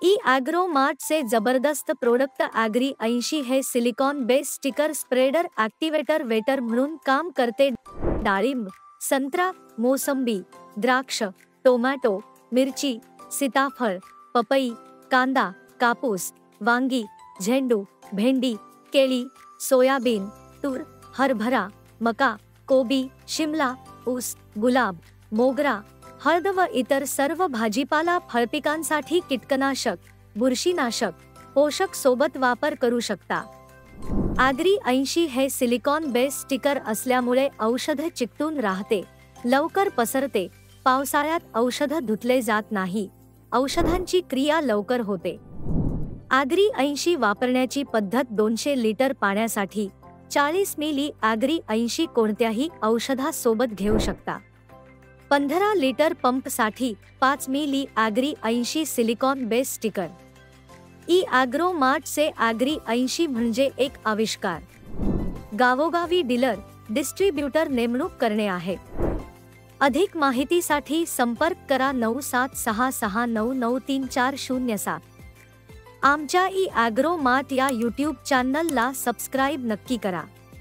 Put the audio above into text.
E agro mart से जबरदस्त product Agri 80 हे silicone base sticker spreader activator wetter म्हणून काम करते। डाळिंब, संत्रा, मोसंबी, द्राक्ष, टोमॅटो, मिरची, सीताफळ, पपई, कांदा, कापूस, वांगी, झेंडू, भेंडी, केळी, सोयाबीन, तूर, हरभरा, मका, कोबी, शिमला, ऊस, गुलाब, मोगरा, हळद व इतर सर्व भाजीपाला फळपिकांसाठी कीटकनाशक, बुरशीनाशक, पोषक सोबत वापर करू शकता। ॲग्री 80 हे सिलिकॉन बेस स्टिकर असल्यामुळे औषध चिकटून राहते, लवकर पसरते, पावसाळ्यात औषध धुतले जात नाही, औषधांची क्रिया लवकर होते। ॲग्री 80 वापरण्याची पद्धत 200 लिटर पाण्यासाठी 40 मिली ॲग्री 80 कोणत्याही औषधासोबत घेऊ शकता। 15 लिटर पंपसाठी 5 मिली Agri 80 silicone base sticker. E agro mart से ॲग्री 80 म्हणजे एक आविष्कार। गावोगावी डीलर, डिस्ट्रीब्युटर नेमणूक करणे आहे। अधिक माहितीसाठी संपर्क करा 9766993407। आमच्या ई एग्रो मार्ट या यूट्यूब चॅनलला सबस्क्राईब नक्की करा।